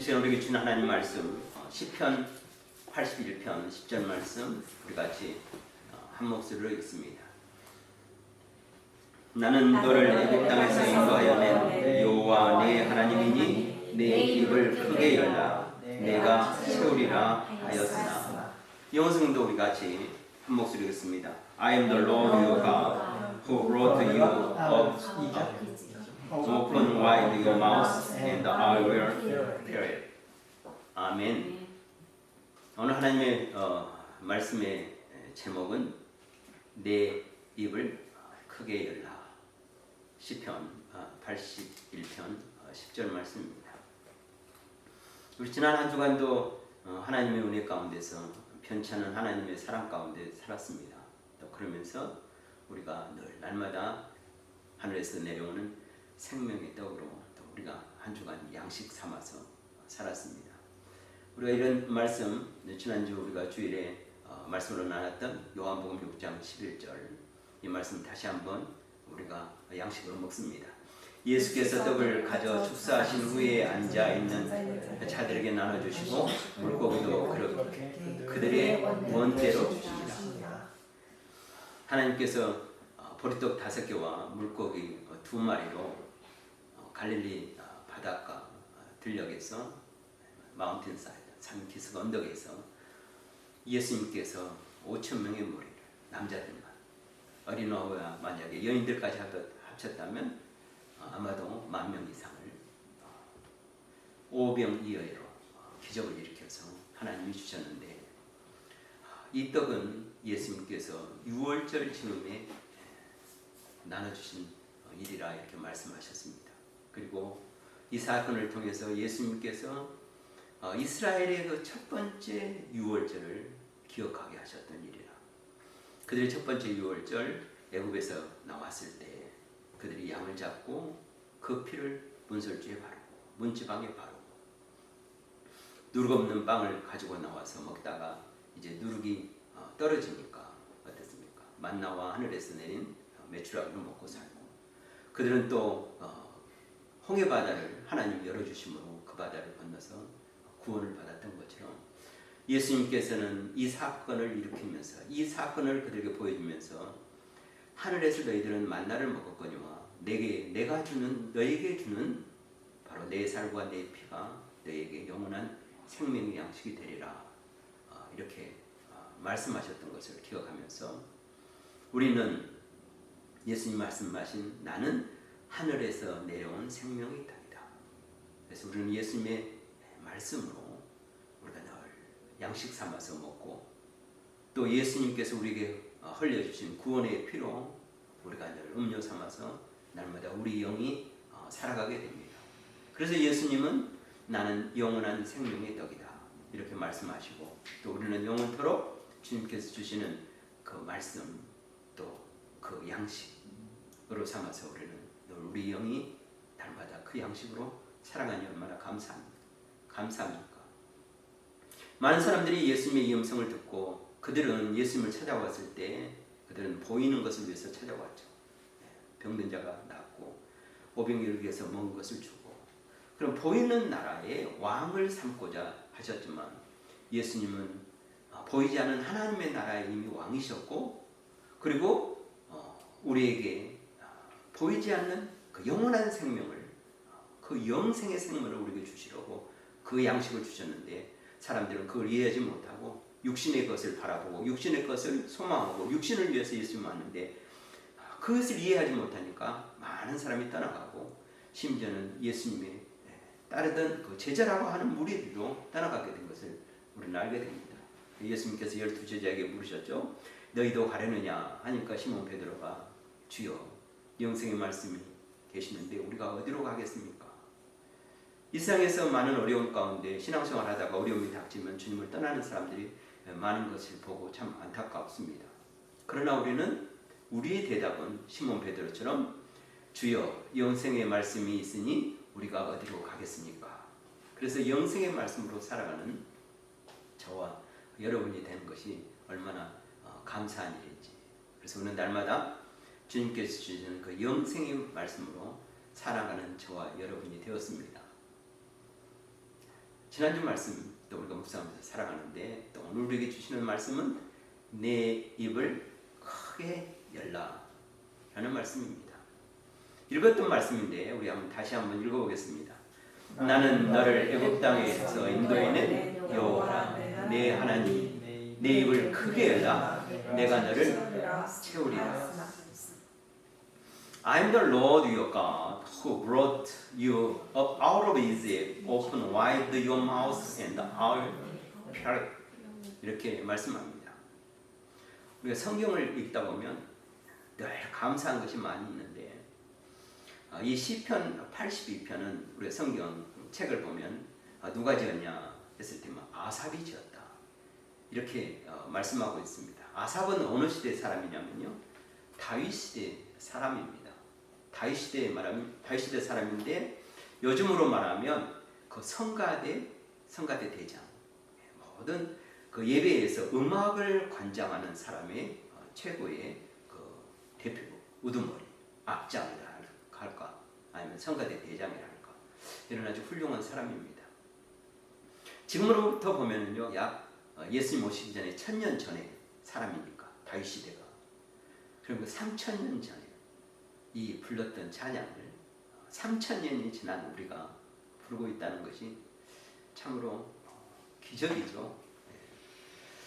시간 우리에게 주신 하나님 말씀 시편 81편 10절 말씀 우리 같이 한 목소리로 읽습니다. 나는 너를 애굽 땅에서 인도하여 낸 여호와 내 하나님이니 내 입을 크게 열라 내가 채우리라 하였으나. 영어성도 우리 같이 한 목소리 읽습니다. I am the Lord your God who brought you out of Egypt. Open wide your mouth and I will fill it. 아멘. 오늘 하나님의 말씀의 제목은 내 입을 크게 열라. 시편 81편 10절 말씀입니다. 우리 지난 한 주간도 하나님의 은혜 가운데서 편찮은 하나님의 사랑 가운데 살았습니다. 또 그러면서 우리가 늘 날마다 하늘에서 내려오는 생명의 떡으로 또 우리가 한 주간 양식 삼아서 살았습니다. 우리가 이런 말씀, 지난주 우리가 주일에 말씀으로 나눴던 요한복음 6장 11절 이 말씀 다시 한번 우리가 양식으로 먹습니다. 예수께서 떡을 가져 축사하신 후에 앉아있는 자들에게 나눠주시고 물고기도 그들의 원대로 주십니다. 하나님께서 보리떡 5개와 물고기 2마리로 갈릴리 바닷가 들녘에서 마운틴 사이드 산 기슭 언덕에서 예수님께서 5,000명의 무리를 남자들만 어린아이와 만약에 여인들까지 합쳤다면 아마도 10,000명 이상을 오병이어로 기적을 일으켜서 하나님이 주셨는데 이 떡은 예수님께서 6월절 즈음에 나눠주신 일이라 이렇게 말씀하셨습니다. 그리고 이 사건을 통해서 예수님께서 이스라엘의 그 첫 번째 유월절을 기억하게 하셨던 일이라. 그들의 첫 번째 유월절 애굽에서 나왔을 때 그들이 양을 잡고 그 피를 문설주에 바르고 문지방에 바르고 누룩 없는 빵을 가지고 나와서 먹다가 이제 누룩이 떨어지니까 어땠습니까? 만나와 하늘에서 내린 메추라기를 먹고 살고 그들은 또 홍해 바다를 하나님 열어주심으로 그 바다를 건너서 구원을 받았던 것처럼 예수님께서는 이 사건을 일으키면서 이 사건을 그들에게 보여주면서 하늘에서 너희들은 만나를 먹었거니와 내가 주는 너에게 주는 바로 내 살과 내 피가 너에게 영원한 생명의 양식이 되리라 이렇게 말씀하셨던 것을 기억하면서 우리는 예수님 말씀하신 나는 하늘에서 내려온 생명의 떡이다. 그래서 우리는 예수님의 말씀으로 우리가 늘 양식 삼아서 먹고 또 예수님께서 우리에게 흘려주신 구원의 피로 우리가 늘 음료 삼아서 날마다 우리 영이 살아가게 됩니다. 그래서 예수님은 나는 영원한 생명의 떡이다 이렇게 말씀하시고 또 우리는 영원토록 주님께서 주시는 그 말씀 또 그 양식으로 삼아서 우리는 늘 우리 영이 날마다 그 양식으로 살아가니 얼마나 감사합니까? 많은 사람들이 예수님의 이 음성을 듣고 그들은 예수님을 찾아왔을 때 그들은 보이는 것을 위해서 찾아왔죠. 병든 자가 낫고 오병이를 위해서 먹은 것을 주고 그럼 보이는 나라의 왕을 삼고자 하셨지만 예수님은 보이지 않는 하나님의 나라에 이미 왕이셨고 그리고 우리에게 보이지 않는 그 영원한 생명을 그 영생의 생명을 우리에게 주시려고 그 양식을 주셨는데 사람들은 그걸 이해하지 못하고 육신의 것을 바라보고 육신의 것을 소망하고 육신을 위해서 예수님 왔는데 그것을 이해하지 못하니까 많은 사람이 떠나가고 심지어는 예수님의 따르던 그 제자라고 하는 무리들도 떠나가게 된 것을 우리는 알게 됩니다. 예수님께서 12제자에게 물으셨죠. 너희도 가려느냐 하니까 시몬 베드로가 주여 영생의 말씀이 계시는데 우리가 어디로 가겠습니까? 이 세상에서 많은 어려움 가운데 신앙생활 하다가 어려움이 닥치면 주님을 떠나는 사람들이 많은 것을 보고 참 안타깝습니다. 그러나 우리는 우리의 대답은 시몬 베드로처럼 주여 영생의 말씀이 있으니 우리가 어디로 가겠습니까? 그래서 영생의 말씀으로 살아가는 저와 여러분이 되는 것이 얼마나 감사한 일인지 그래서 우리는 날마다 주님께서 주시는 그 영생의 말씀으로 살아가는 저와 여러분이 되었습니다. 지난주 말씀 또 우리가 묵상하면서 살아가는데 또 오늘 우리에게 주시는 말씀은 내 입을 크게 열라 라는 말씀입니다. 읽었던 말씀인데 우리 다시 한번 읽어보겠습니다. 나는 너를 애굽 땅에서 인도해낸 여호와라 내 하나님 내 입을 크게 열라 내가 너를 채우리라. I am the Lord your God who brought you up out of Egypt. Open wide your mouth and I will fill it. 이렇게 말씀합니다. 우리가 성경을 읽다 보면 늘 감사한 것이 많이 있는데 이 시편 82편은 우리가 성경 책을 보면 누가 지었냐 했을 때 아삽이 지었다. 이렇게 말씀하고 있습니다. 아삽은 어느 시대 사람이냐면요. 다윗 시대 사람입니다. 다윗 시대 사람인데 요즘으로 말하면 그 성가대 대장 모든 그 예배에서 음악을 관장하는 사람의 최고의 그 대표 우두머리 악장이라 할까 아니면 성가대 대장이라 할까 이런 아주 훌륭한 사람입니다. 지금으로부터 보면요 약 예수님 오시기 전에 1000년 전에 사람이니까 다윗 시대가 그리고 3000년 전에 이 불렀던 찬양을 3000년이 지난 우리가 부르고 있다는 것이 참으로 기적이죠.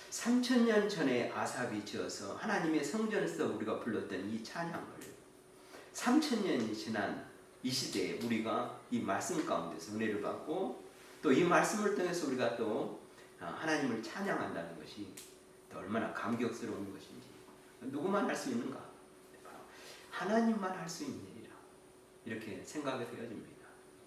3000년 전에 아삽이 지어서 하나님의 성전에서 우리가 불렀던 이 찬양을 3000년이 지난 이 시대에 우리가 이 말씀 가운데서 은혜를 받고 또 이 말씀을 통해서 우리가 또 하나님을 찬양한다는 것이 또 얼마나 감격스러운 것인지 누구만 할 수 있는가? 하나님만 할 수 있는 일이라 이렇게 생각이 되어집니다.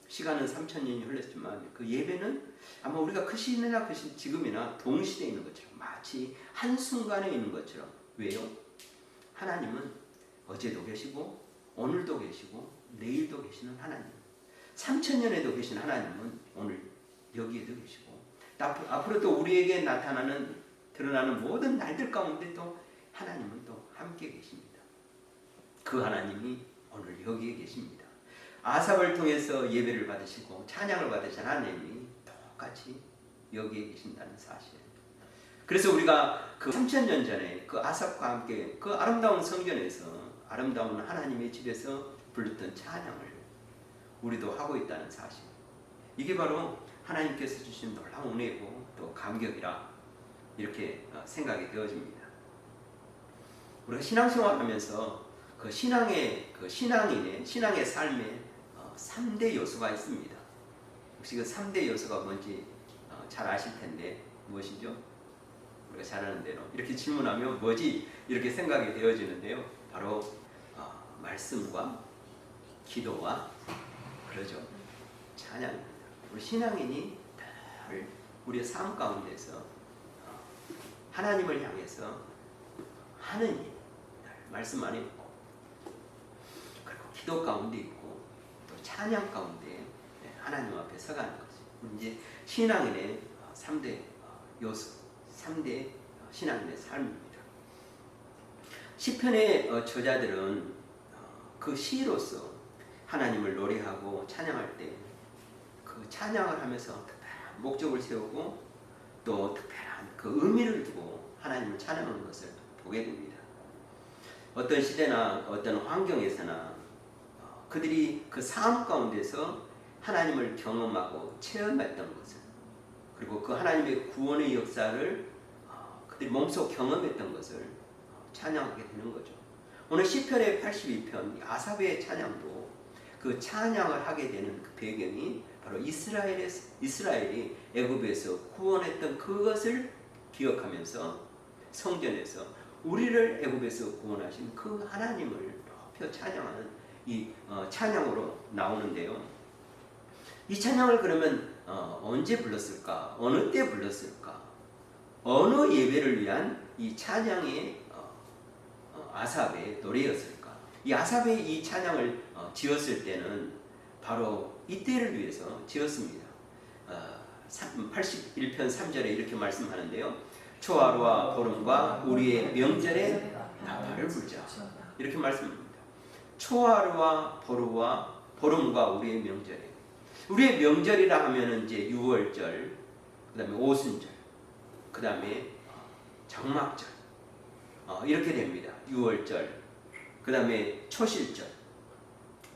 시간은 3000년이 흘렀지만 그 예배는 아마 우리가 그 시대나 지금이나 동시대에 있는 것처럼 마치 한순간에 있는 것처럼 왜요? 하나님은 어제도 계시고 오늘도 계시고 내일도 계시는 하나님 3000년에도 계신 하나님은 오늘 여기에도 계시고 앞으로 또 우리에게 드러나는 모든 날들 가운데 또 하나님은 또 함께 계십니다. 그 하나님이 오늘 여기에 계십니다. 아삽을 통해서 예배를 받으시고 찬양을 받으신 하나님이 똑같이 여기에 계신다는 사실. 그래서 우리가 그 3000년 전에 그 아삽과 함께 그 아름다운 성전에서 아름다운 하나님의 집에서 불렀던 찬양을 우리도 하고 있다는 사실. 이게 바로 하나님께서 주신 놀라운 은혜고 또 감격이라 이렇게 생각이 되어집니다. 우리가 신앙생활하면서 그 신앙인의 삶에 3대 요소가 있습니다. 혹시 그 3대 요소가 뭔지 잘 아실 텐데 무엇이죠? 우리가 잘 아는 대로 이렇게 질문하면 뭐지? 이렇게 생각이 되어지는데요. 바로 말씀과 기도와 그러죠. 찬양입니다. 우리 신앙인이 늘 우리의 삶 가운데서 하나님을 향해서 하는 일, 말씀 안에 있고 그리고 기도 가운데 있고 또 찬양 가운데 하나님 앞에 서가는 거죠. 이제 신앙인의 3대 요소, 3대 신앙인의 삶입니다. 시편의 저자들은 그 시로서 하나님을 노래하고 찬양할 때 그 찬양을 하면서 특별한 목적을 세우고 또 특별한 그 의미를 두고 하나님을 찬양하는 것을 보게 됩니다. 어떤 시대나 어떤 환경에서나 그들이 그 삶 가운데서 하나님을 경험하고 체험했던 것을 그리고 그 하나님의 구원의 역사를 그들이 몸소 경험했던 것을 찬양하게 되는 거죠. 오늘 시편의 82편 아삽의 찬양도 그 찬양을 하게 되는 그 배경이 바로 이스라엘이 애굽에서 구원했던 그것을 기억하면서 성전에서 우리를 애굽에서 구원하신 그 하나님을 높여 찬양하는 이 찬양으로 나오는데요. 이 찬양을 그러면 언제 불렀을까? 어느 때 불렀을까? 어느 예배를 위한 이 찬양의 아삽의 노래였을까? 이 아삽의 이 찬양을 지었을 때는 바로 이때를 위해서 지었습니다. 81편 3절에 이렇게 말씀하는데요. 초하루와 보름과 우리의 명절에 나팔을 불자. 이렇게 말씀합니다. 초하루와 보름과 우리의 명절에. 우리의 명절이라 하면은 이제 유월절, 그다음에 오순절, 그다음에 장막절, 이렇게 됩니다. 유월절, 그다음에 초실절,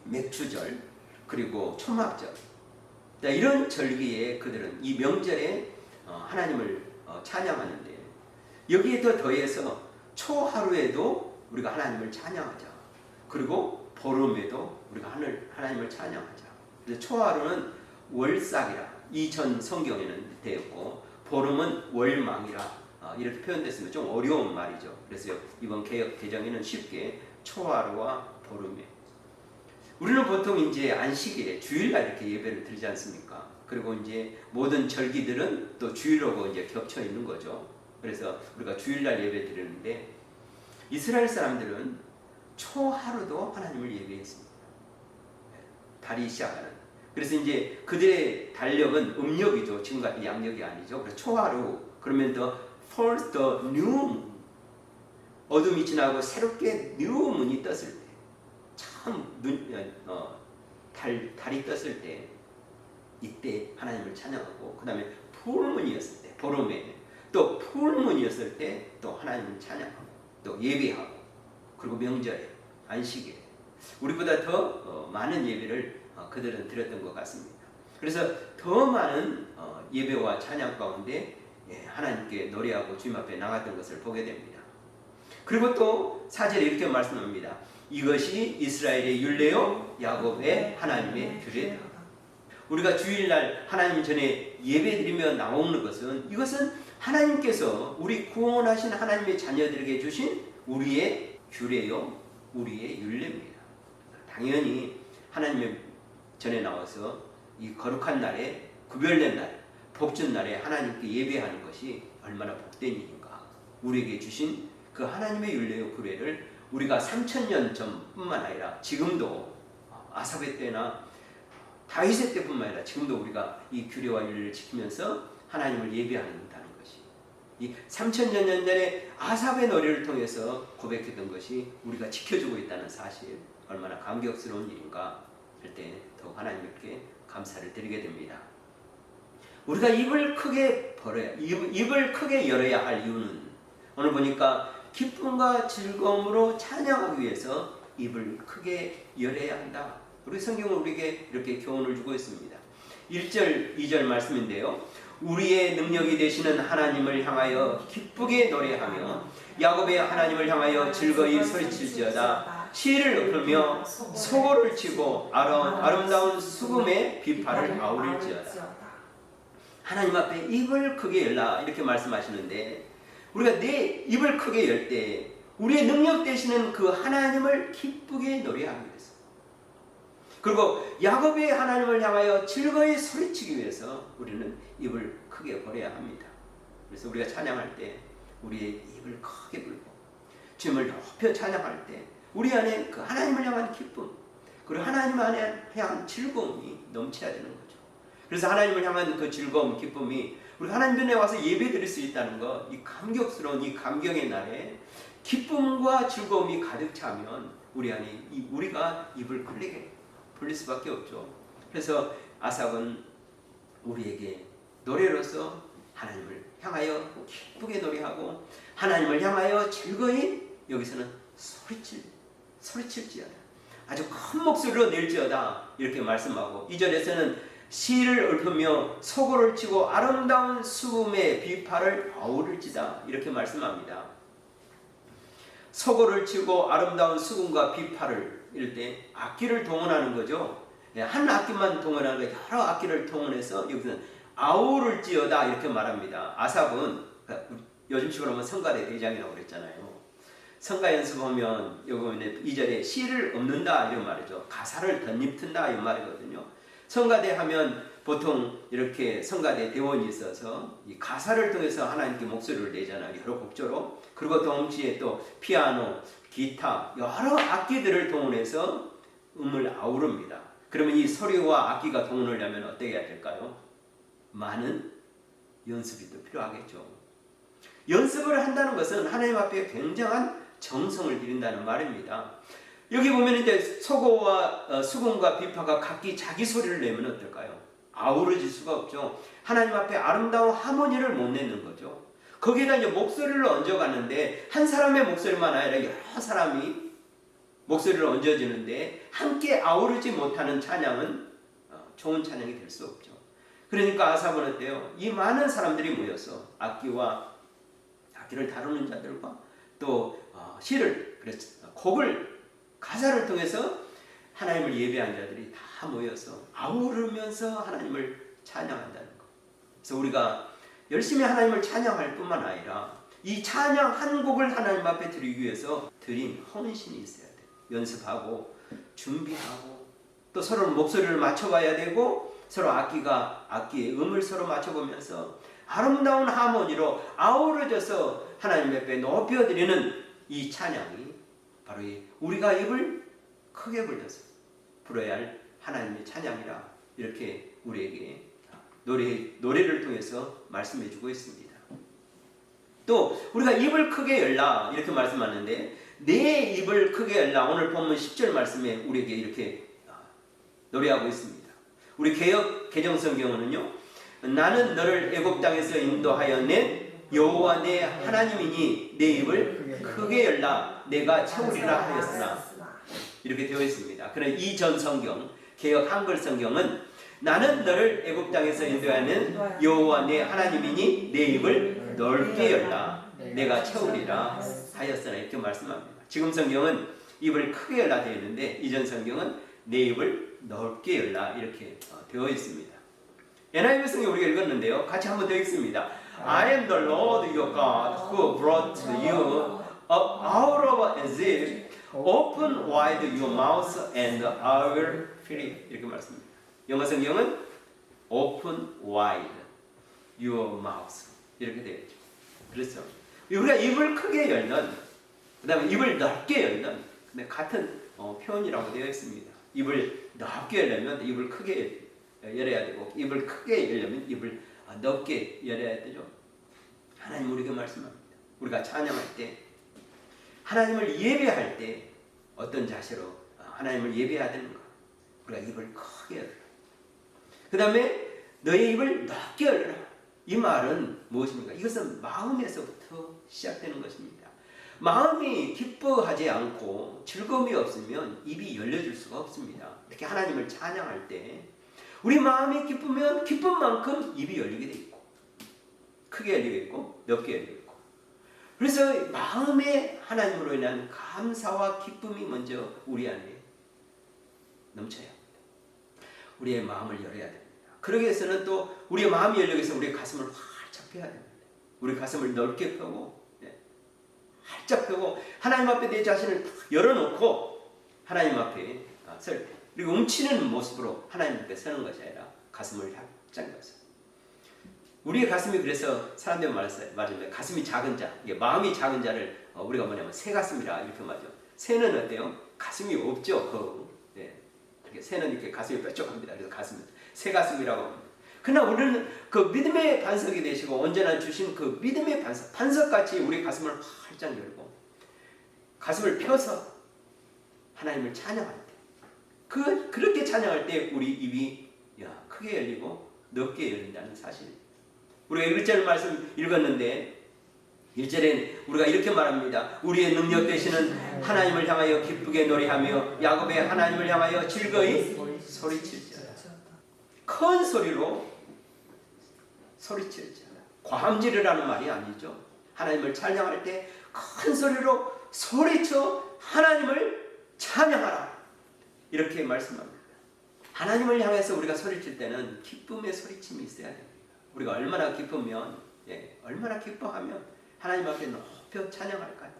맥주절, 그리고 초막절. 이런 절기에 그들은 이 명절에 하나님을 찬양하는데, 여기에 더 더해서 초하루에도 우리가 하나님을 찬양하자. 그리고 보름에도 우리가 하나님을 찬양하자. 그래서 초하루는 월삭이라 이전 성경에는 되었고, 보름은 월망이라 이렇게 표현됐으면 좀 어려운 말이죠. 그래서 이번 개역 개정에는 쉽게 초하루와 보름에, 우리는 보통 이제 안식일에 주일날 이렇게 예배를 드리지 않습니까? 그리고 이제 모든 절기들은 또 주일하고 이제 겹쳐 있는 거죠. 그래서 우리가 주일날 예배 드리는데, 이스라엘 사람들은 초하루도 하나님을 예배했습니다. 달이 시작하는. 그래서 이제 그들의 달력은 음력이죠. 지금 같은 양력이 아니죠. 그래서 초하루, 그러면 the first new moon, 어둠이 지나고 새롭게 new moon이 떴을 때, 참 달이 떴을 때, 이때 하나님을 찬양하고, 그 다음에 풀문이었을 때, 보름에 또 풀문이었을 때 또 하나님을 찬양하고, 또 예배하고, 그리고 명절에, 안식일에 우리보다 더 많은 예배를 그들은 드렸던 것 같습니다. 그래서 더 많은 예배와 찬양 가운데 하나님께 노래하고 주님 앞에 나갔던 것을 보게 됩니다. 그리고 또 4절에 이렇게 말씀합니다. 이것이 이스라엘의 율례요 야곱의 하나님의 규례다. 우리가 주일날 하나님 전에 예배드리며 나오는 것은, 이것은 하나님께서 우리 구원하신 하나님의 자녀들에게 주신 우리의 규례요, 우리의 율례입니다. 당연히 하나님의 전에 나와서 이 거룩한 날에, 구별된 날, 복준 날에 하나님께 예배하는 것이 얼마나 복된 일인가. 우리에게 주신 그 하나님의 율례요 규례를 우리가 3000년 전뿐만 아니라 지금도, 아사베 때나 다윗의 때뿐만 아니라 지금도 우리가 이 규례와 율례를 지키면서 하나님을 예배한다는 것이, 이 3000년 전에 아삽의 노래를 통해서 고백했던 것이 우리가 지켜주고 있다는 사실, 얼마나 감격스러운 일인가 할 때 더욱 하나님께 감사를 드리게 됩니다. 우리가 입을 크게 열어야 할 이유는, 오늘 보니까 기쁨과 즐거움으로 찬양하기 위해서 입을 크게 열어야 한다. 우리 성경은 우리에게 이렇게 교훈을 주고 있습니다. 1절, 2절 말씀인데요. 우리의 능력이 되시는 하나님을 향하여 기쁘게 노래하며 야곱의 하나님을 향하여 즐거이 소리칠지어다. 시를 읊으며 소고를 치고 아름다운 수금의 비파를 아우를지어다. 하나님 앞에 입을 크게 열라 이렇게 말씀하시는데, 우리가 내 입을 크게 열 때 우리의 능력 되시는 그 하나님을 기쁘게 노래하기 위해서, 그리고 야곱의 하나님을 향하여 즐거이 소리치기 위해서 우리는 입을 크게 벌여야 합니다. 그래서 우리가 찬양할 때 우리의 입을 크게 불고 주님을 높여 찬양할 때 우리 안에 그 하나님을 향한 기쁨, 그리고 하나님 안에 향한 즐거움이 넘쳐야 되는 거죠. 그래서 하나님을 향한 그 즐거움, 기쁨이 우리 하나님 전에 와서 예배 드릴 수 있다는 것, 이 감격스러운 이 감경의 날에 기쁨과 즐거움이 가득 차면 우리 안에 우리가 입을 크게 벌릴 수밖에 없죠. 그래서 아삽은 우리에게 노래로서 하나님을 향하여 기쁘게 노래하고, 하나님을 향하여 즐거이, 여기서는 소리칠지어다, 아주 큰 목소리로 낼지어다 이렇게 말씀하고, 2절에서는 시를 읊으며 소고를 치고 아름다운 수금의 비파를 아우를지다 이렇게 말씀합니다. 소고를 치고 아름다운 수금과 비파를, 이럴 때 악기를 동원하는 거죠. 한 악기만 동원하는 거, 여러 악기를 동원해서 여기서는 아우를지어다 이렇게 말합니다. 아삽은 요즘식으로 하면 성가대 대장이라고 그랬잖아요. 성가 연습하면 여기 보면 2절에 시를 읊는다 이런 말이죠. 가사를 덧입힌다 이 말이거든요. 성가대 하면 보통 이렇게 성가대 대원이 있어서 이 가사를 통해서 하나님께 목소리를 내잖아요. 여러 곡조로. 그리고 동시에 또 피아노, 기타, 여러 악기들을 동원해서 음을 아우릅니다. 그러면 이 소리와 악기가 동원하려면 어떻게 해야 될까요? 많은 연습이 또 필요하겠죠. 연습을 한다는 것은 하나님 앞에 굉장한 정성을 들인다는 말입니다. 여기 보면 이제 소고와 수금과 비파가 각기 자기 소리를 내면 어떨까요? 아우러질 수가 없죠. 하나님 앞에 아름다운 하모니를 못 내는 거죠. 거기에다 이제 목소리를 얹어가는데 한 사람의 목소리만 아니라 여러 사람이 목소리를 얹어주는데 함께 아우르지 못하는 찬양은 좋은 찬양이 될 수 없죠. 그러니까 아삽은 어때요? 이 많은 사람들이 모여서 악기를 다루는 자들과 또 시를, 곡을, 가사를 통해서 하나님을 예배한 자들이 다 모여서 아우르면서 하나님을 찬양한다는 것. 그래서 우리가 열심히 하나님을 찬양할 뿐만 아니라 이 찬양 한 곡을 하나님 앞에 드리기 위해서 드린 헌신이 있어야 돼요. 연습하고 준비하고 또 서로 목소리를 맞춰봐야 되고 서로 악기의 음을 서로 맞춰보면서 아름다운 하모니로 아우러져서 하나님 앞에 높여드리는 이 찬양이 바로 우리가 입을 크게 벌려서 불어야 할 하나님의 찬양이라 이렇게 우리에게 노래를 통해서 말씀해주고 있습니다. 또 우리가 입을 크게 열라 이렇게 말씀하는데 내 입을 크게 열라 오늘 본문 10절 말씀에 우리에게 이렇게 노래하고 있습니다. 우리 개역 개정성경은요, 나는 너를 애굽 땅에서 인도하여 낸 여호와 내 하나님이니 내 입을 크게 열라 내가 채우리라 하였으나 이렇게 되어 있습니다. 그러나 이전 성경 개역 한글 성경은 나는 너를 애굽 땅에서 인도하는 여호와 내 하나님이니 내 입을 넓게 열라 내가 채우리라 하였으나 이렇게 말씀합니다. 지금 성경은 입을 크게 열라 되어 있는데 이전 성경은 내 입을 넓게 열라 이렇게 되어 있습니다. NIV 성경 우리가 읽었는데요. 같이 한번 더 읽습니다. I am the Lord your God who brought you up out of Egypt. Open wide your mouth and I will fill it. 이렇게 말씀합니다. 영어 성경은 Open wide your mouth 이렇게 되어 있죠. 그렇죠. 우리가 입을 크게 열는, 그 다음에 입을 넓게 열는 같은 표현이라고 되어 있습니다. 입을 넓게 열려면 입을 크게 열어야 되고 입을 크게 열려면 입을 넓게 열어야 되죠. 하나님 우리에게 말씀합니다. 우리가 찬양할 때 하나님을 예배할 때 어떤 자세로 하나님을 예배해야 되는가? 우리가 입을 크게 열어라. 그 다음에 너의 입을 넓게 열어라. 이 말은 무엇입니까? 이것은 마음에서부터 시작되는 것입니다. 마음이 기뻐하지 않고 즐거움이 없으면 입이 열려질 수가 없습니다. 특히 하나님을 찬양할 때 우리 마음이 기쁘면 기쁜 만큼 입이 열리게 돼 있고 크게 열리게 있고 넓게 열리게 있고 그래서 마음에 하나님으로 인한 감사와 기쁨이 먼저 우리 안에 넘쳐야 합니다. 우리의 마음을 열어야 됩니다. 그러기 위해서는 또 우리의 마음이 열리기 위해서 우리의 가슴을 활짝 펴야 됩니다. 우리 가슴을 넓게 펴고 활짝 펴고 하나님 앞에 내 자신을 열어놓고 하나님 앞에 설 때 그리고 움츠리는 모습으로 하나님 앞에 서는 것이 아니라 가슴을 활짝 열어서 우리의 가슴이 그래서 사람들이 말하는데 가슴이 작은 자, 이게 마음이 작은 자를 우리가 뭐냐면 새 가슴이라 이렇게 말하죠. 새는 어때요? 가슴이 없죠. 이렇게 새는 이렇게 가슴이 뾰족합니다. 그래서 가슴은 새 가슴이라고 합니다. 그러나 우리는 그 믿음의 반석이 되시고 언제나 주신 그 믿음의 반석같이 우리 가슴을 활짝 열고 가슴을 펴서 하나님을 찬양할 때 그렇게 찬양할 때 우리 입이 크게 열리고 넓게 열린다는 사실. 우리가 1절 말씀 읽었는데 1절에 우리가 이렇게 말합니다. 우리의 능력 되시는 하나님을 향하여 기쁘게 노래하며 야곱의 하나님을 향하여 즐거이 소리칠지어다. 큰 소리로 소리칠지어다. 과함지르라는 말이 아니죠. 하나님을 찬양할 때 큰 소리로 소리쳐 하나님을 찬양하라. 이렇게 말씀합니다. 하나님을 향해서 우리가 소리칠 때는 기쁨의 소리침이 있어야 됩니다. 우리가 얼마나 기쁘면 얼마나 기뻐하면 하나님 앞에 높여 찬양할까요?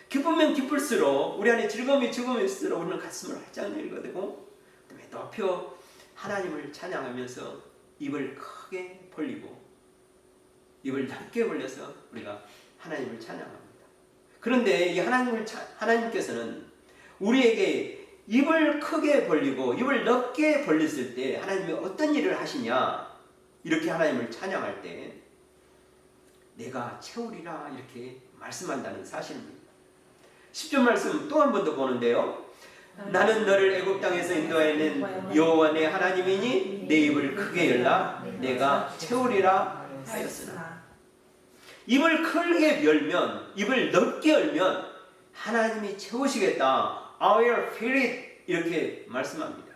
기쁘면 기쁠수록 우리 안에 즐거움이 죽으면수록 우리는 가슴을 활짝 열게 되고 그다음에 높여 하나님을 찬양하면서 입을 크게 벌리고 입을 넓게 벌려서 우리가 하나님을 찬양합니다. 그런데 이 하나님께서는 우리에게 입을 크게 벌리고 입을 넓게 벌렸을 때 하나님이 어떤 일을 하시냐 이렇게 하나님을 찬양할 때 내가 채우리라 이렇게 말씀한다는 사실입니다. 10절 말씀 또 한 번 더 보는데요. 나는 너를 애굽 땅에서 인도하는 여호와 내 하나님이니 내 입을 크게 열라 내가 채우리라 하였으나. 입을 크게 열면, 입을 넓게 열면 하나님이 채우시겠다. I will fill it. 이렇게 말씀합니다.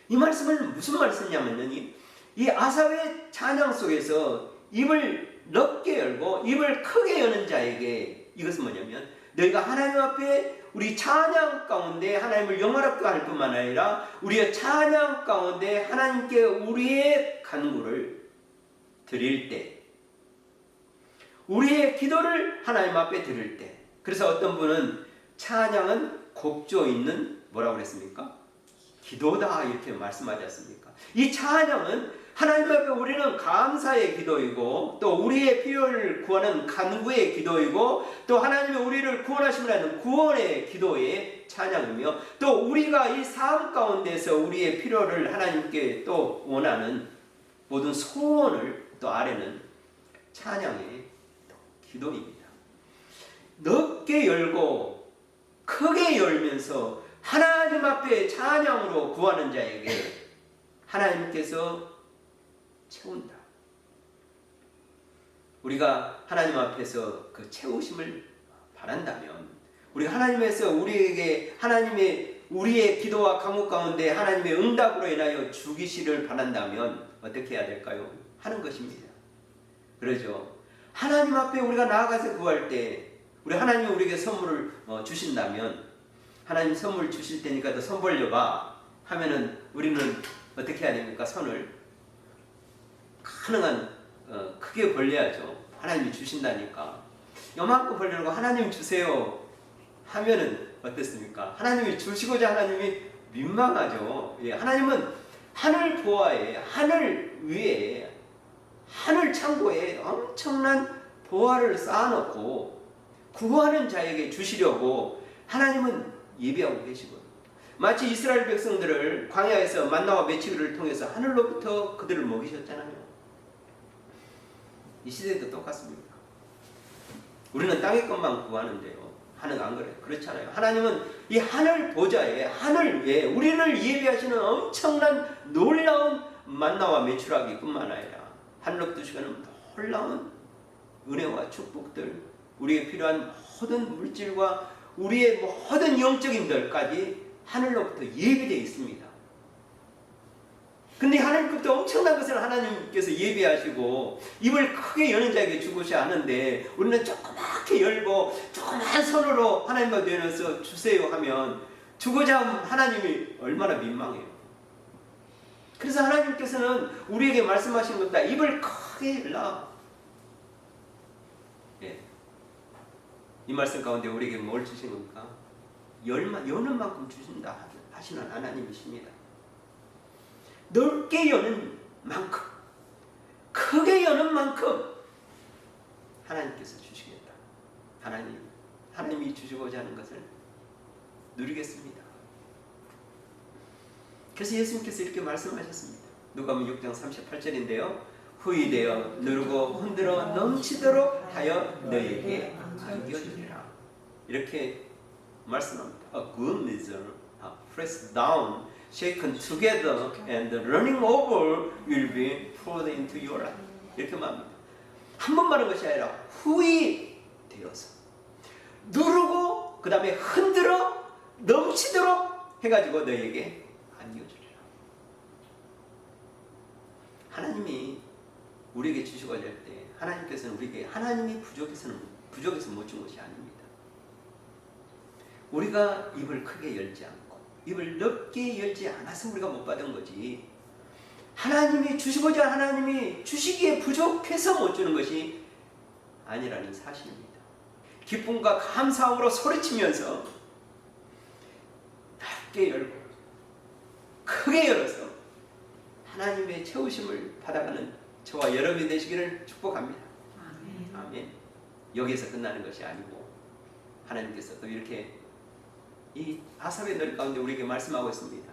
이 말씀은 무슨 말씀이냐면요, 이 아삽의 찬양 속에서 입을 넓게 열고 입을 크게 여는 자에게 이것은 뭐냐면, 너희가 하나님 앞에 우리 찬양 가운데 하나님을 영화롭게 할 뿐만 아니라 우리의 찬양 가운데 하나님께 우리의 간구를 드릴 때, 우리의 기도를 하나님 앞에 드릴 때, 그래서 어떤 분은 찬양은 곡조 있는 뭐라고 그랬습니까? 기도다 이렇게 말씀하지 않습니까? 이 찬양은 하나님 앞에 우리는 감사의 기도이고 또 우리의 필요를 구하는 간구의 기도이고 또 하나님이 우리를 구원하심이라는 구원의 기도의 찬양이며 또 우리가 이 삶 가운데서 우리의 필요를 하나님께 또 원하는 모든 소원을 또 아래는 찬양의 기도입니다. 넓게 열고 크게 열면서 하나님 앞에 찬양으로 구하는 자에게 하나님께서 채운다. 우리가 하나님 앞에서 그 채우심을 바란다면, 우리 하나님에서 우리에게 하나님의 우리의 기도와 간구 가운데 하나님의 응답으로 인하여 주기시를 바란다면 어떻게 해야 될까요? 하는 것입니다. 그러죠. 하나님 앞에 우리가 나아가서 구할 때 우리 하나님이 우리에게 선물을 주신다면, 하나님 선물 주실 테니까 너 손 벌려봐 하면은 우리는 어떻게 해야 됩니까? 손을 가능한 크게 벌려야죠. 하나님이 주신다니까. 요만큼 벌려고 하나님 주세요 하면은 어떻습니까? 하나님이 주시고자 하나님이 민망하죠. 예, 하나님은 하늘 보화에, 하늘 위에, 하늘 창고에 엄청난 보화를 쌓아놓고 구하는 자에게 주시려고 하나님은 예비하고 계시거든요. 마치 이스라엘 백성들을 광야에서 만나와 메추기를 통해서 하늘로부터 그들을 먹이셨잖아요. 이 시대도 똑같습니다. 우리는 땅의 것만 구하는데요. 하늘 안 그래요. 그렇잖아요. 하나님은 이 하늘 보좌에, 하늘 위에 우리를 예비하시는 엄청난 놀라운 만나와 메추라기 뿐만 아니라 하늘로부터 주시는 놀라운 은혜와 축복들, 우리에 필요한 모든 물질과 우리의 모든 영적인 것까지 하늘로부터 예비되어 있습니다. 근데 하나님께서 엄청난 것을 하나님께서 예비하시고 입을 크게 여는 자에게 주고자 하는데 우리는 조그맣게 열고 조그만 손으로 하나님 앞에 내어서 주세요 하면 주고자 하면 하나님이 얼마나 민망해요. 그래서 하나님께서는 우리에게 말씀하시는 겁니다. 입을 크게 열라. 예. 이 말씀 가운데 우리에게 뭘 주신 겁니까? 여는 만큼 주신다 하시는 하나님이십니다. 넓게 여는 만큼, 크게 여는 만큼 하나님께서 주시겠다. 하나님이 주시고자 하는 것을 누리겠습니다. 그래서 예수님께서 이렇게 말씀하셨습니다. 누가복음 6장 38절인데요. 후이되어 누르고 흔들어 넘치도록 하여 너에게 안겨주리라. 이렇게 말씀합니다. A good measure, pressed down, shaken together, and running over will be poured into your life. 이렇게 말합니다. 한 번 말한 것이 아니라 후이 되어서 누르고 그 다음에 흔들어 넘치도록 해가지고 너에게 안겨주리라. 하나님이 우리에게 주시고자 할 때 하나님께서는 우리에게 하나님이 부족해서 못 준 것이 아닙니다. 우리가 입을 크게 열지 않고 입을 넓게 열지 않아서 우리가 못 받은 거지, 하나님이 주시고자 하나님이 주시기에 부족해서 못 주는 것이 아니라는 사실입니다. 기쁨과 감사함으로 소리치면서 넓게 열고 크게 열어서 하나님의 채우심을 받아가는 저와 여러분이 되시기를 축복합니다. 아멘. 아멘. 여기에서 끝나는 것이 아니고 하나님께서 또 이렇게 이 아삽의 널 가운데 우리에게 말씀하고 있습니다.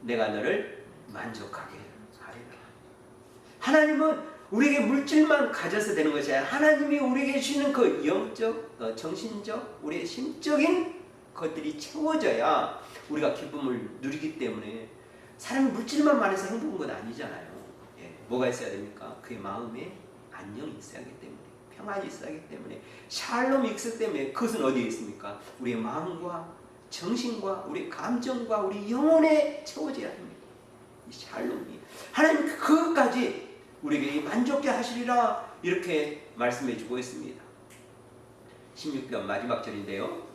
내가 너를 만족하게 하리라. 하나님은 우리에게 물질만 가져서 되는 것이 아니라 하나님이 우리에게 주시는 그 영적, 정신적, 우리의 심적인 것들이 채워져야 우리가 기쁨을 누리기 때문에 사람이 물질만 많아서 행복한 건 아니잖아요. 예, 뭐가 있어야 됩니까? 그의 마음에 안녕이 있어야 하기 때문에, 평안이 있어야 하기 때문에, 샬롬이 있기 때문에. 그것은 어디에 있습니까? 우리의 마음과 정신과 우리 감정과 우리 영혼에 채워져야 합니다. 이 샬롬이 하나님 그것까지 우리에게 만족케 하시리라 이렇게 말씀해 주고 있습니다. 16편 마지막 절인데요.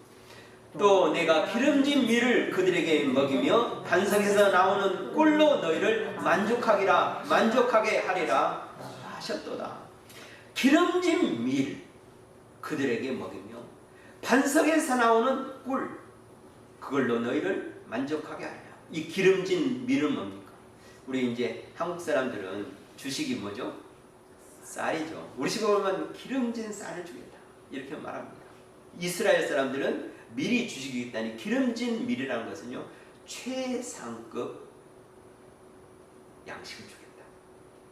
또 내가 기름진 밀을 그들에게 먹이며 반석에서 나오는 꿀로 너희를 만족하게 하리라 하셨도다. 기름진 밀 그들에게 먹이며 반석에서 나오는 꿀 그걸로 너희를 만족하게 하리라. 이 기름진 밀은 뭡니까? 우리 이제 한국 사람들은 주식이 뭐죠? 쌀이죠. 우리 식으로 보면 기름진 쌀을 주겠다 이렇게 말합니다. 이스라엘 사람들은 밀이 주식이 있다니 기름진 밀이라는 것은요 최상급 양식을 주겠다.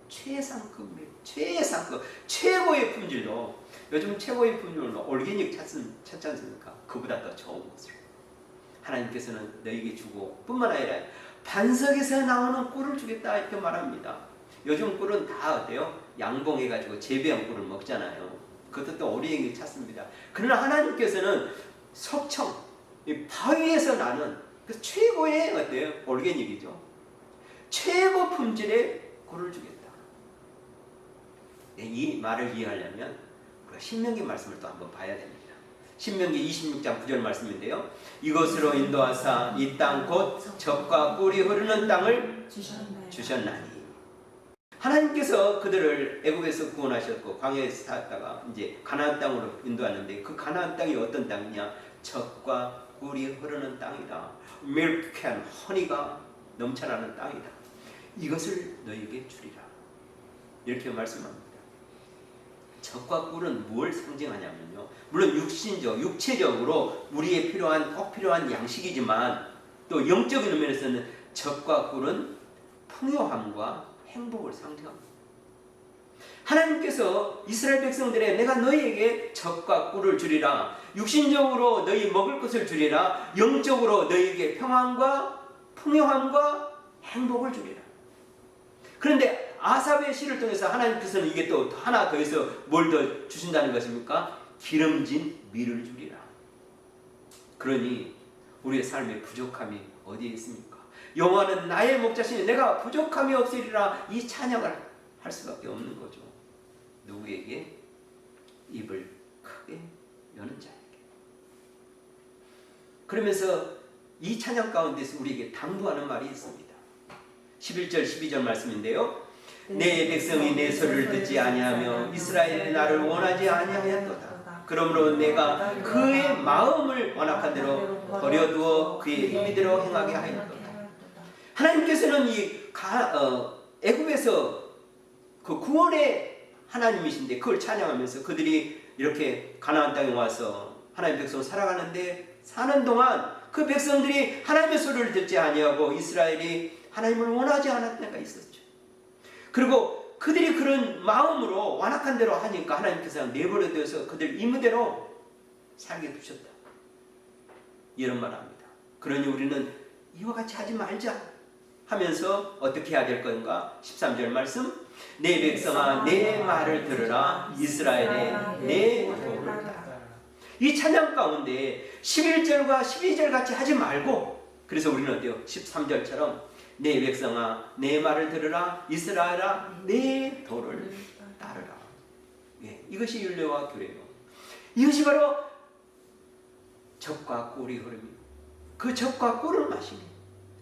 최상급 밀, 최상급 최고의 품질로. 요즘 최고의 품질로 올게닉 찾지 않습니까? 그보다 더 좋은 것을 하나님께서는 너에게 주고 뿐만 아니라 반석에서 나오는 꿀을 주겠다 이렇게 말합니다. 요즘 꿀은 다 어때요? 양봉해가지고 재배한 꿀을 먹잖아요. 그것도 또 올게닉 찾습니다. 그러나 하나님께서는 석청, 바위에서 나는 그 최고의 어때요? 올게닉이죠. 최고 품질의 꿀을 주겠다. 이 말을 이해하려면 우리가 신명기 말씀을 또 한번 봐야 됩니다. 신명기 26장 9절 말씀인데요. 이것으로 인도하사 이 땅 곧 젖과 꿀이 흐르는 땅을 주셨나니. 하나님께서 그들을 애굽에서 구원하셨고 광야에서 살았다가 이제 가나안 땅으로 인도하는데 그 가나안 땅이 어떤 땅이냐? 젖과 꿀이 흐르는 땅이다. Milk and honey가 넘쳐나는 땅이다. 이것을 너희에게 주리라. 이렇게 말씀합니다. 젖과 꿀은 무엇을 상징하냐면요. 물론 육체적으로 우리의 꼭 필요한 양식이지만 또 영적인 면에서는 젖과 꿀은 풍요함과 행복을 상징합니다. 하나님께서 이스라엘 백성들의 내가 너희에게 젖과 꿀을 주리라. 육신적으로 너희 먹을 것을 주리라. 영적으로 너희에게 평안과 풍요함과 행복을 주리라. 그런데 아삽의 시를 통해서 하나님께서는 이게 또 하나 더해서 뭘 더 주신다는 것입니까? 기름진 밀을 주리라. 그러니 우리의 삶의 부족함이 어디에 있습니까? 여호와는 나의 목자시니 내가 부족함이 없으리라. 이 찬양을 할 수밖에 없는 거죠. 누구에게? 입을 크게 여는 자에게. 그러면서 이 찬양 가운데서 우리에게 당부하는 말이 있습니다. 11절 12절 말씀인데요. 내 백성이 내 소리를 듣지 아니하며 이스라엘이 나를 원하지 아니하였도다. 그러므로 내가 그의 마음을 완악한 대로 버려두어 그의 힘이대로 행하게 하였도다. 하나님께서는 애굽에서 그 구원의 하나님이신데 그걸 찬양하면서 그들이 이렇게 가나안 땅에 와서 하나님 백성 살아가는데 사는 동안 그 백성들이 하나님의 소리를 듣지 아니하고 이스라엘이 하나님을 원하지 않았던 때가 있었죠. 그리고 그들이 그런 마음으로 완악한 대로 하니까 하나님께서 내버려 두어서 그들 임의대로 살게 두셨다. 이런 말 합니다. 그러니 우리는 이와 같이 하지 말자 하면서 어떻게 해야 될 건가? 13절 말씀. 내 백성아 내 말을 들으라. 이스라엘의 내 도를 따르라. 이 찬양 가운데 11절과 12절 같이 하지 말고, 그래서 우리는 어때요? 13절처럼 내 백성아 내 말을 들으라. 이스라엘아 내 도를 따르라. 예, 이것이 율례와 규례요. 이것이 바로 젖과 꿀이 흐르며 그 젖과 꿀을 마시며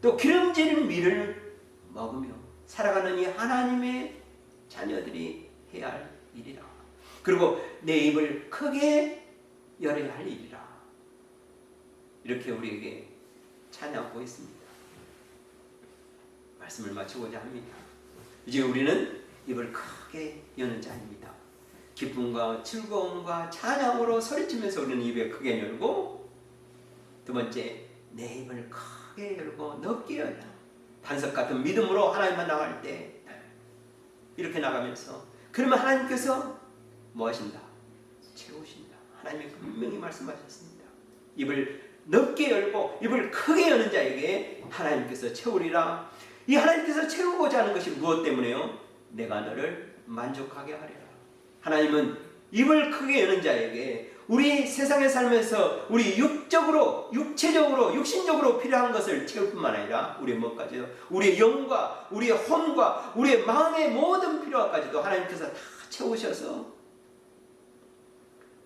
또 기름진 밀을 먹으며 살아가는 이 하나님의 자녀들이 해야 할 일이라. 그리고 내 입을 크게 열어야 할 일이라. 이렇게 우리에게 찬양하고 있습니다. 말씀을 마치고자 합니다. 이제 우리는 입을 크게 여는 자입니다. 기쁨과 즐거움과 찬양으로 소리치면서 우리는 입을 크게 열고, 두 번째 내 입을 크게 열고 넓게 열라. 반석 같은 믿음으로 하나님만 나갈 때 이렇게 나가면서, 그러면 하나님께서 뭐 하신다? 채우신다. 하나님이 분명히 말씀하셨습니다. 입을 넓게 열고 입을 크게 여는 자에게 하나님께서 채우리라. 이 하나님께서 채우고자 하는 것이 무엇 때문에요? 내가 너를 만족하게 하리라. 하나님은 입을 크게 여는 자에게 우리 세상에 살면서 우리 육적으로, 육체적으로, 육신적으로 필요한 것을 채울 뿐만 아니라 우리의 뭐까지요? 우리의 영과 우리의 혼과 우리의 마음의 모든 필요까지도 하나님께서 다 채우셔서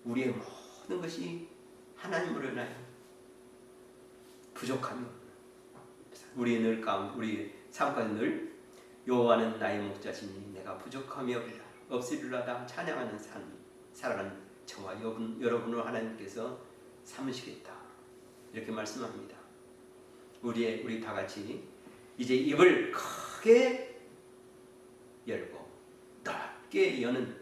우리의 모든 것이 하나님으로 인하여 부족하며 우리 우리 삶 가운데 늘 여호와는 나의 목자시니 내가 부족함이 없으리로다 찬양하는 삶 살아가는 저와 여러분을 하나님께서 삼으시겠다 이렇게 말씀합니다. 우리 다 같이 이제 입을 크게 열고 넓게 여는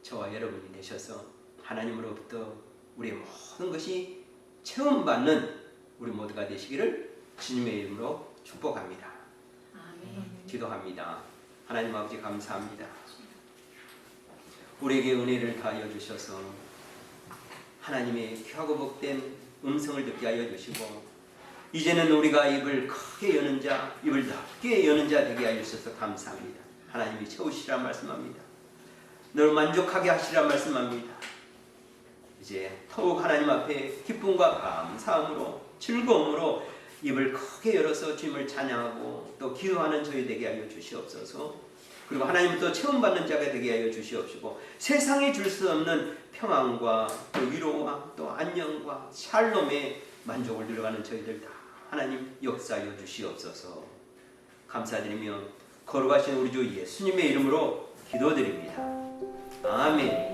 저와 여러분이 되셔서 하나님으로부터 우리의 모든 것이 체험받는 우리 모두가 되시기를 주님의 이름으로 축복합니다. 아멘. 기도합니다. 하나님 아버지 감사합니다. 우리에게 은혜를 다하여 주셔서 하나님의 귀하고 복된 음성을 듣게 하여 주시고 이제는 우리가 입을 크게 여는 자, 입을 넓게 여는 자 되게 하여 주셔서 감사합니다. 하나님이 채우시라 말씀합니다. 너를 만족하게 하시라 말씀합니다. 이제 더욱 하나님 앞에 기쁨과 감사함으로 즐거움으로 입을 크게 열어서 주님을 찬양하고 또 기도하는 저희 되게 하여 주시옵소서. 그리고 하나님부터 체험받는 자가 되게 하여 주시옵시고 세상이 줄 수 없는 평안과 또 위로와 또 안녕과 샬롬의 만족을 누려가는 저희들 다 하나님 역사하여 주시옵소서. 감사드리며 거룩하신 우리 주 예수님의 이름으로 기도드립니다. 아멘.